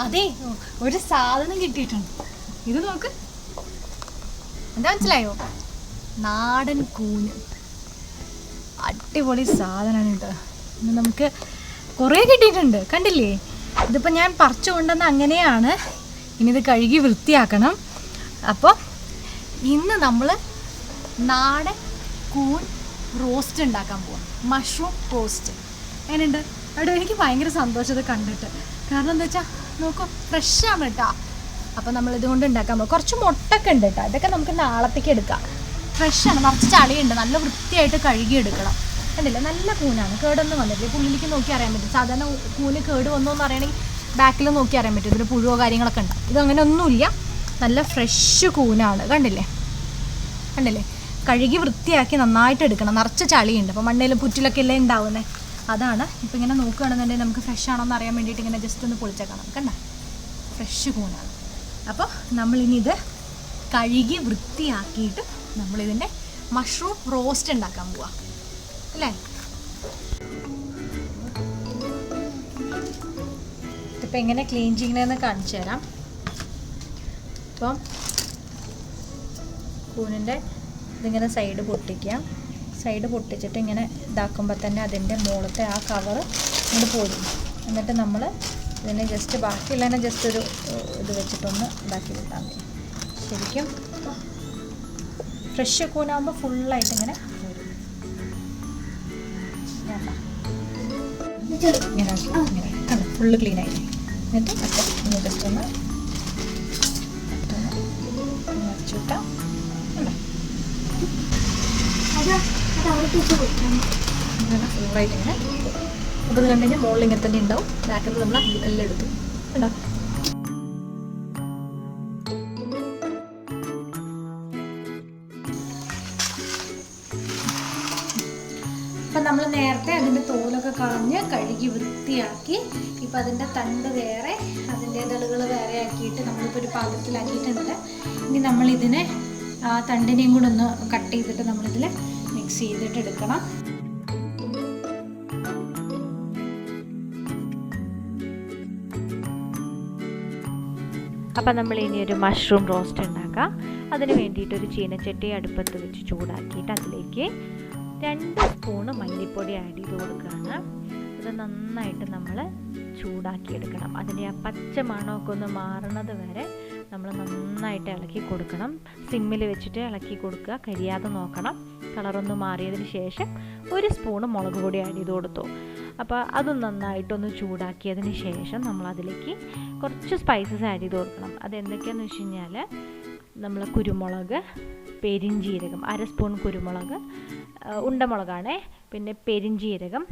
അതെ, ഒരു സാധനം കിട്ടിയിട്ടുണ്ട്. ഇത് നോക്ക്, എന്താ മനസ്സിലായോ? നാടൻ കൂന്. അടിപൊളി സാധനമാണ് കേട്ടോ. നമുക്ക് കുറേ കിട്ടിയിട്ടുണ്ട്, കണ്ടില്ലേ? ഇതിപ്പോൾ ഞാൻ പറിച്ചു കൊണ്ടുവന്ന അങ്ങനെയാണ്. ഇനി ഇത് കഴുകി വൃത്തിയാക്കണം. അപ്പോൾ ഇന്ന് നമ്മൾ നാടൻ കൂൺ റോസ്റ്റ് ഉണ്ടാക്കാൻ പോവാം. Mushroom roast. എങ്ങനെയുണ്ട്? അവിടെ എനിക്ക് ഭയങ്കര സന്തോഷത കണ്ടിട്ട്. കാരണം എന്താ വെച്ചാൽ നോക്കൂ, ഫ്രഷാണ് കേട്ടോ. അപ്പോൾ നമ്മളിതുകൊണ്ട് ഉണ്ടാക്കാൻ പോകും. കുറച്ച് മുട്ടൊക്കെ ഉണ്ട് കേട്ടോ. ഇതൊക്കെ നമുക്ക് നാളത്തേക്ക് എടുക്കാം. ഫ്രഷാണ്, നിറച്ച് ചളിയുണ്ട്. നല്ല വൃത്തിയായിട്ട് കഴുകി എടുക്കണം. കണ്ടില്ല, നല്ല കൂനാണ്, കേടൊന്നും വന്നിട്ടില്ല. പുള്ളിലേക്ക് നോക്കി അറിയാൻ പറ്റും. സാധാരണ കൂന് കേട് വന്നോ എന്ന് അറിയണമെങ്കിൽ ബാക്കിൽ നോക്കി അറിയാൻ പറ്റും. ഇതിന് പുഴുവോ കാര്യങ്ങളൊക്കെ ഉണ്ട്. ഇതങ്ങനെ ഒന്നുമില്ല, നല്ല ഫ്രഷ് കൂനാണ്. കണ്ടില്ലേ, കഴുകി വൃത്തിയാക്കി നന്നായിട്ട് എടുക്കണം. നിറച്ച് ചളിയുണ്ട്. അപ്പോൾ മണ്ണിലും പുറ്റിലൊക്കെ അല്ലേ ഉണ്ടാവുന്നത്. അതാണ്. ഇപ്പോൾ ഇങ്ങനെ നോക്കുകയാണെന്നുണ്ടെങ്കിൽ നമുക്ക് ഫ്രഷ് ആണോ എന്ന് അറിയാൻ വേണ്ടിയിട്ട് ഇങ്ങനെ ജസ്റ്റ് ഒന്ന് പൊളിച്ചേക്കണം. കണ്ട, ഫ്രഷ് കൂനാണ്. അപ്പോൾ നമ്മളിനി ഇത് കഴുകി വൃത്തിയാക്കിയിട്ട് നമ്മളിതിൻ്റെ മഷ്റൂം റോസ്റ്റ് ഉണ്ടാക്കാൻ പോവാം അല്ലേ? ഇതിപ്പോൾ എങ്ങനെ ക്ലീൻ ചെയ്യണമെന്ന് കാണിച്ചു തരാം. ഇപ്പം കൂനിൻ്റെ ഇതിങ്ങനെ സൈഡ് പൊട്ടിക്കാം. സൈഡ് പൊട്ടിച്ചിട്ട് ഇങ്ങനെ ഇതാക്കുമ്പോൾ തന്നെ അതിൻ്റെ മുകളിലത്തെ ആ കവറ് ഇങ്ങോട്ട് പോരും. എന്നിട്ട് നമ്മൾ ഇതിനെ ജസ്റ്റ് ബാക്കിയുള്ളതിനെ ജസ്റ്റ് ഒരു ഇത് വെച്ചിട്ടൊന്ന് ഇതാക്കി വിട്ടാൽ മതി. ശരിക്കും ഫ്രഷ് കൂനാകുമ്പോൾ ഫുള്ളായിട്ട് ഇങ്ങനെ വരും. ഇങ്ങനെ ഇങ്ങനെ ഫുള്ള് ക്ലീനായി. എന്നിട്ട് ഒന്ന് ജസ്റ്റ് ഒന്ന് അടച്ചു വിട്ടാം. ഫുള്ളായിട്ട് ഇങ്ങനെ അപ്പോൾ ഇത് കണ്ടു കഴിഞ്ഞാൽ മുകളിൽ ഇങ്ങനെ തന്നെ ഉണ്ടാവും. ബാക്കിൽ നമ്മൾ എല്ലാം എടുത്തു കേട്ടോ. അപ്പം നമ്മൾ നേരത്തെ അതിൻ്റെ തോലൊക്കെ കളഞ്ഞ് കഴുകി വൃത്തിയാക്കി. ഇപ്പം അതിൻ്റെ തണ്ട് വേറെ, അതിൻ്റെ ഇതളുകൾ വേറെ ആക്കിയിട്ട് നമ്മളിപ്പോൾ ഒരു പാത്രത്തിലാക്കിയിട്ടുണ്ട്. ഇനി നമ്മളിതിനെ ആ തണ്ടിനെയും കൂടെ ഒന്ന് കട്ട് ചെയ്തിട്ട് നമ്മളിതിൽ മിക്സ് ചെയ്തിട്ട് എടുക്കണം. അപ്പം നമ്മൾ ഇനി ഒരു മഷ്റൂം റോസ്റ്റ് ഉണ്ടാക്കാം. അതിന് വേണ്ടിയിട്ടൊരു ചീനച്ചട്ടി അടുപ്പത്ത് വെച്ച് ചൂടാക്കിയിട്ട് അതിലേക്ക് 2 സ്പൂണ് മല്ലിപ്പൊടി ആഡ് ചെയ്ത് കൊടുക്കുകയാണ്. ഇത് നന്നായിട്ട് നമ്മൾ ചൂടാക്കിയെടുക്കണം. അതിൻ്റെ ആ പച്ച മണമൊക്കെ ഒന്ന് മാറുന്നത് വരെ നമ്മൾ നന്നായിട്ട് ഇളക്കി കൊടുക്കണം. സിമ്മിൽ വെച്ചിട്ട് ഇളക്കി കൊടുക്കുക, കരിയാതെ നോക്കണം. കളറൊന്ന് മാറിയതിന് ശേഷം 1 സ്പൂണ് മുളക് പൊടി ആഡ് ചെയ്ത് കൊടുത്തു. അപ്പോൾ അതും നന്നായിട്ടൊന്ന് ചൂടാക്കിയതിന് ശേഷം നമ്മളതിലേക്ക് കുറച്ച് സ്പൈസസ് ആഡ് ചെയ്ത് കൊടുക്കണം. അതെന്തൊക്കെയാണെന്ന് വെച്ച് കഴിഞ്ഞാൽ നമ്മൾ കുരുമുളക്, പെരിഞ്ജീരകം 1/2 സ്പൂൺ കുരുമുളക്, ഉണ്ടമുളകാണേ, പിന്നെ പെരിഞ്ജീരകം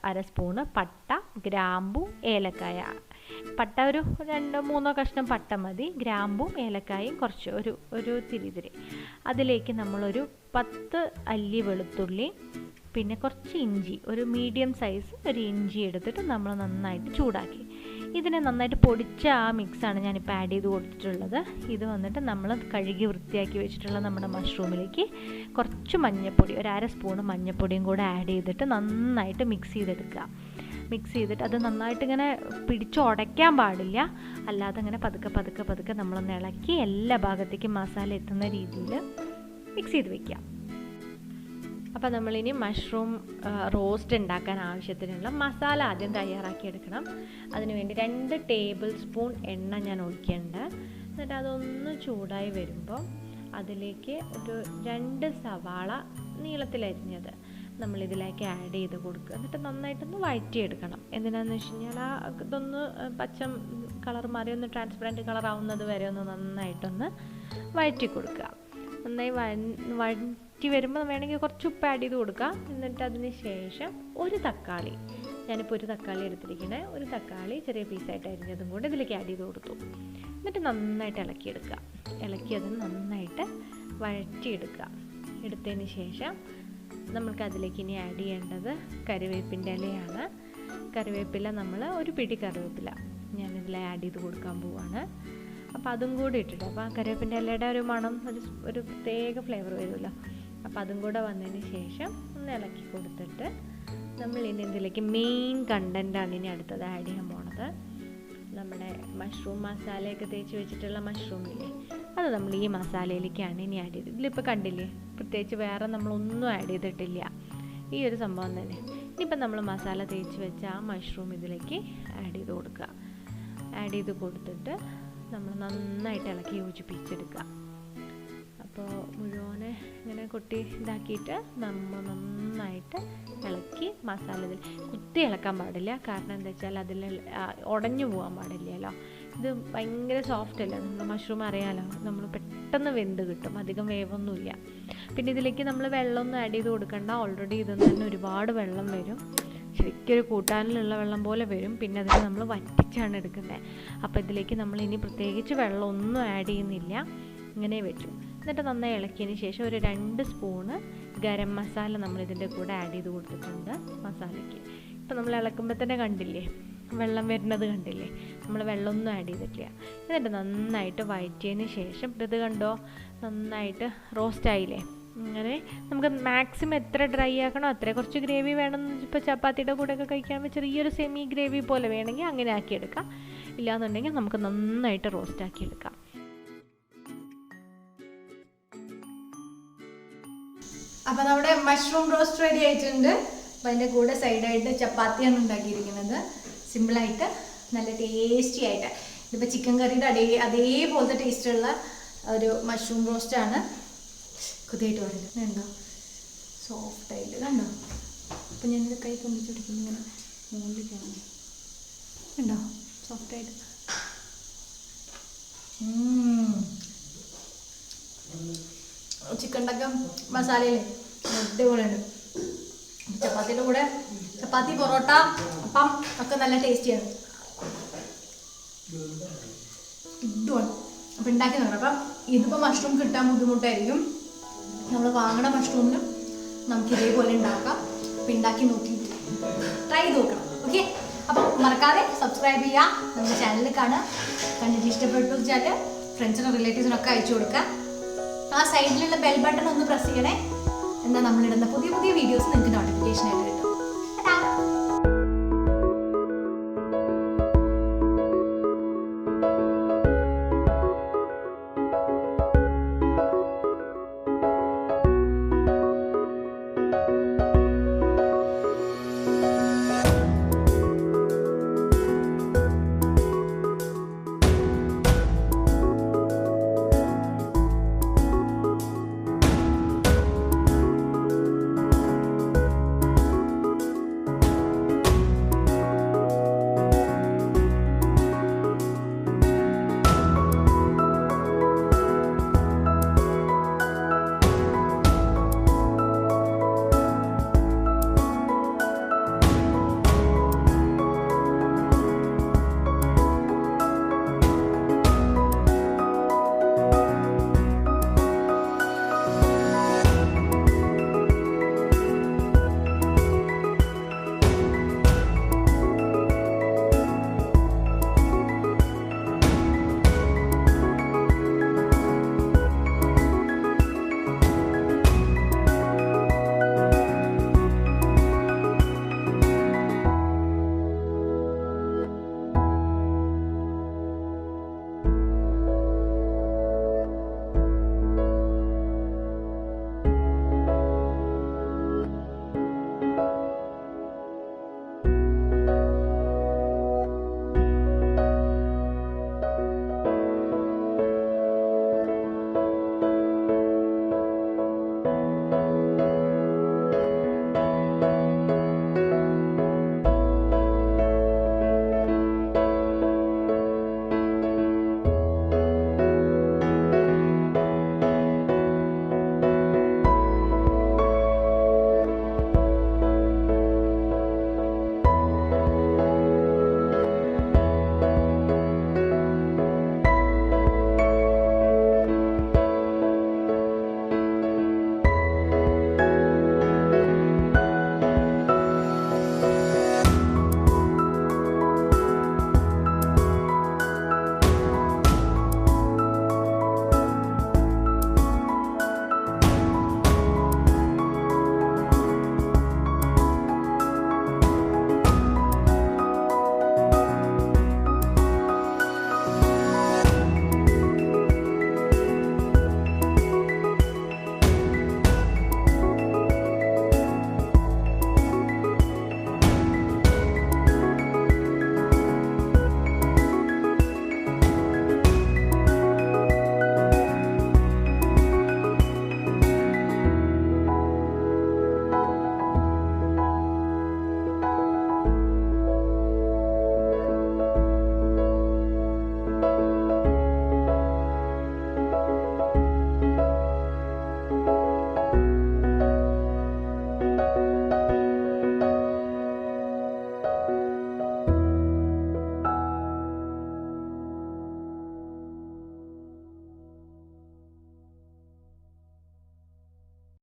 അര സ്പൂണ്, പട്ട, ഗ്രാമ്പു, ഏലക്കായ. പട്ട ഒരു 2-3 കഷ്ണം പട്ട മതി. ഗ്രാമ്പും ഏലക്കായും കുറച്ച് ഒരു തിരി. അതിലേക്ക് നമ്മളൊരു 10 അല്ലി വെളുത്തുള്ളി, പിന്നെ കുറച്ച് ഇഞ്ചി, ഒരു മീഡിയം സൈസ് ഒരു ഇഞ്ചി എടുത്തിട്ട് നമ്മൾ നന്നായിട്ട് ചൂടാക്കി. ഇതിനെ നന്നായിട്ട് പൊടിച്ച ആ മിക്സാണ് ഞാനിപ്പോൾ ആഡ് ചെയ്ത് കൊടുത്തിട്ടുള്ളത്. ഇത് വന്നിട്ട് നമ്മൾ കഴുകി വൃത്തിയാക്കി വെച്ചിട്ടുള്ള നമ്മുടെ മഷ്റൂമിലേക്ക് കുറച്ച് മഞ്ഞൾപ്പൊടി, ഒരു 1/2 സ്പൂണ് മഞ്ഞൾപ്പൊടിയും കൂടെ ആഡ് ചെയ്തിട്ട് നന്നായിട്ട് മിക്സ് ചെയ്തെടുക്കുക. മിക്സ് ചെയ്തിട്ട് അത് നന്നായിട്ട് ഇങ്ങനെ പിടിച്ചുടയ്ക്കാൻ പാടില്ല. അല്ലാതെ ഇങ്ങനെ പതുക്കെ നമ്മളൊന്ന് ഇളക്കി എല്ലാ ഭാഗത്തേക്കും മസാല എത്തുന്ന രീതിയിൽ മിക്സ് ചെയ്ത് വയ്ക്കുക. അപ്പോൾ നമ്മളിനി മഷ്റൂം റോസ്റ്റ് ഉണ്ടാക്കാൻ ആവശ്യത്തിനുള്ള മസാല ആദ്യം തയ്യാറാക്കിയെടുക്കണം. അതിനുവേണ്ടി 2 ടേബിൾ സ്പൂൺ എണ്ണ ഞാൻ ഒഴിക്കുന്നുണ്ട്. എന്നിട്ട് അതൊന്ന് ചൂടായി വരുമ്പോൾ അതിലേക്ക് ഒരു 2 സവാള നീളത്തിലരിഞ്ഞത് നമ്മളിതിലേക്ക് ആഡ് ചെയ്ത് കൊടുക്കുക. എന്നിട്ട് നന്നായിട്ടൊന്ന് വഴറ്റിയെടുക്കണം. എന്തിനാണെന്ന് വെച്ച് കഴിഞ്ഞാൽ ആ ഇതൊന്ന് പച്ച കളർ മാറി ഒന്ന് ട്രാൻസ്പെറൻറ്റ് കളർ ആവുന്നത് വരെ ഒന്ന് നന്നായിട്ടൊന്ന് വഴറ്റി കൊടുക്കുക. നന്നായി വഴറ്റി വരുമ്പോൾ വേണമെങ്കിൽ കുറച്ച് ഉപ്പ് ആഡ് ചെയ്ത് കൊടുക്കുക. എന്നിട്ട് അതിന് ശേഷം ഒരു തക്കാളി, ഞാനിപ്പോൾ ഒരു തക്കാളി എടുത്തിരിക്കണേ, ഒരു തക്കാളി ചെറിയ പീസായിട്ട് അരിഞ്ഞതും കൂടെ ഇതിലേക്ക് ആഡ് ചെയ്ത് കൊടുത്തു. എന്നിട്ട് നന്നായിട്ട് ഇളക്കിയെടുക്കുക. ഇളക്കി അത് നന്നായിട്ട് വഴറ്റിയെടുക്കുക. എടുത്തതിന് ശേഷം നമുക്കതിലേക്ക് ഇനി ആഡ് ചെയ്യേണ്ടത് കറിവേപ്പിൻ്റെ ഇലയാണ്. കറിവേപ്പില നമ്മൾ ഒരു പിടി കറിവേപ്പില ഞാനിതിൽ ആഡ് ചെയ്ത് കൊടുക്കാൻ പോവുകയാണ്. അപ്പോൾ അതും കൂടി ഇട്ടിട്ട്, അപ്പോൾ ആ കറിവേപ്പിൻ്റെ ഇലയുടെ ഒരു മണം ഒരു പ്രത്യേക ഫ്ലേവർ വരുമല്ലോ. അപ്പോൾ അതും കൂടെ വന്നതിന് ശേഷം ഒന്ന് ഇളക്കി കൊടുത്തിട്ട് നമ്മൾ ഇനി ഇതിലേക്ക് മെയിൻ കണ്ടൻറ്റാണ് ഇനി അടുത്തത് ആഡ് ചെയ്യാൻ പോണത്. നമ്മുടെ മഷ്റൂം മസാലയൊക്കെ തേച്ച് വെച്ചിട്ടുള്ള മഷ്റൂമില്ലേ, അത് നമ്മൾ ഈ മസാലയിലേക്കാണ് ഇനി ആഡ് ചെയ്തത്. ഇതിലിപ്പോൾ കണ്ടില്ലേ, പ്രത്യേകിച്ച് വേറെ നമ്മളൊന്നും ആഡ് ചെയ്തിട്ടില്ല, ഈ ഒരു സംഭവം തന്നെ. ഇനിയിപ്പോൾ നമ്മൾ മസാല തേച്ച് വെച്ച ആ മഷ്റൂം ഇതിലേക്ക് ആഡ് ചെയ്ത് കൊടുക്കുക. ആഡ് ചെയ്ത് കൊടുത്തിട്ട് നമ്മൾ നന്നായിട്ട് ഇളക്കി യോജിപ്പിച്ചെടുക്കുക. അപ്പോൾ മുഴുവനെ ഇങ്ങനെ കൊട്ടി ഇതാക്കിയിട്ട് നമ്മൾ നന്നായിട്ട് ഇളക്കി മസാല ഇതിൽ കുത്തി ഇളക്കാൻ പാടില്ല. കാരണം എന്താ വെച്ചാൽ അതിൽ ഉടഞ്ഞു പോകാൻ പാടില്ലല്ലോ. ഇത് ഭയങ്കര സോഫ്റ്റ് അല്ല, നമ്മൾ മഷ്റൂം അറിയാമല്ലോ, നമ്മൾ പെട്ടെന്ന് വെന്ത് കിട്ടും, അധികം വേവൊന്നുമില്ല. പിന്നെ ഇതിലേക്ക് നമ്മൾ വെള്ളമൊന്നും ആഡ് ചെയ്ത് കൊടുക്കണ്ട. ഓൾറെഡി ഇതിൽ തന്നെ ഒരുപാട് വെള്ളം വരും, ശരിക്കും ഒരു കൂട്ടാനിലുള്ള വെള്ളം പോലെ വരും. പിന്നെ അതിന് നമ്മൾ വറ്റിച്ചാണ് എടുക്കുന്നത്. അപ്പോൾ ഇതിലേക്ക് നമ്മൾ ഇനി പ്രത്യേകിച്ച് വെള്ളമൊന്നും ആഡ് ചെയ്യുന്നില്ല, ഇങ്ങനെ വെച്ചു. എന്നിട്ട് നന്നായി ഇളക്കിയതിന് ശേഷം ഒരു 2 സ്പൂണ് ഗരം മസാല നമ്മൾ ഇതിൻ്റെ കൂടെ ആഡ് ചെയ്ത് കൊടുത്തിട്ടുണ്ട് മസാലയ്ക്ക്. ഇപ്പോൾ നമ്മൾ ഇളക്കുമ്പോൾ തന്നെ കണ്ടില്ലേ വെള്ളം വരുന്നത് കണ്ടില്ലേ, നമ്മൾ വെള്ളമൊന്നും ആഡ് ചെയ്തിട്ടില്ല. എന്നിട്ട് നന്നായിട്ട് വഴറ്റിയതിന് ശേഷം ഇത് കണ്ടോ, നന്നായിട്ട് റോസ്റ്റ് ആയില്ലേ. അങ്ങനെ നമുക്ക് മാക്സിമം എത്ര ഡ്രൈ ആക്കണോ അത്ര. കുറച്ച് ഗ്രേവി വേണം, ഇപ്പോൾ ചപ്പാത്തിയുടെ കൂടെയൊക്കെ കഴിക്കാൻ ചെറിയൊരു സെമി ഗ്രേവി പോലെ വേണമെങ്കിൽ അങ്ങനെ ആക്കിയെടുക്കാം. ഇല്ലാന്നുണ്ടെങ്കിൽ നമുക്ക് നന്നായിട്ട് റോസ്റ്റ് ആക്കിയെടുക്കാം. അപ്പോൾ നമ്മുടെ മഷ്റൂം റോസ്റ്റ് റെഡി ആയിട്ടുണ്ട്. അപ്പോൾ അതിൻ്റെ കൂടെ സൈഡായിട്ട് ചപ്പാത്തിയാണ് ഉണ്ടാക്കിയിരിക്കുന്നത്. സിമ്പിളായിട്ട് നല്ല ടേസ്റ്റി ആയിട്ട്. ഇതിപ്പോൾ ചിക്കൻ കറിയുടെ അതേപോലത്തെ ടേസ്റ്റുള്ള ഒരു മഷ്റൂം റോസ്റ്റാണ്. കുതിയായിട്ട് പറയുന്നത് കണ്ടോ, സോഫ്റ്റായിട്ട് കണ്ടോ. അപ്പോൾ ഞാനിത് കൈ കൊണ്ടിച്ചെടുക്കുന്നു, ഇങ്ങനെ മുകളിലേക്കാണ് കണ്ടോ, സോഫ്റ്റായിട്ട്. ചിക്കൻ്റെ മസാലയില്ലേ അടിപൊളിയുണ്ട്. ചപ്പാത്തിയുടെ കൂടെ ചപ്പാത്തി, പൊറോട്ട, അപ്പം ഒക്കെ നല്ല ടേസ്റ്റിയാണ്. ഇതുമാണ് അപ്പം ഉണ്ടാക്കി നോക്കണം. അപ്പം ഇതിപ്പോൾ മഷ്റൂം കിട്ടാൻ ബുദ്ധിമുട്ടായിരിക്കും. നമ്മൾ വാങ്ങണ മഷ്റൂമിനും നമുക്ക് ഇതേപോലെ ഉണ്ടാക്കാം. അപ്പം ഉണ്ടാക്കി നോക്കി ട്രൈ ചെയ്ത് നോക്കണം. ഓക്കെ, അപ്പം മറക്കാതെ സബ്സ്ക്രൈബ് ചെയ്യുക, നമ്മുടെ ചാനലിൽ കാണുക. കണ്ടിട്ട് ഇഷ്ടപ്പെട്ടു വെച്ചാൽ ഫ്രണ്ട്സിനും റിലേറ്റീവ്സിനൊക്കെ അയച്ചു കൊടുക്കുക. ആ സൈഡിലുള്ള ബെൽ ബട്ടൺ ഒന്ന് പ്രസ് ചെയ്യണേ. എന്നാൽ നമ്മളിടുന്ന പുതിയ വീഡിയോസ് നിങ്ങൾക്ക് നോട്ടിഫിക്കേഷൻ ആയിട്ട് കിട്ടും.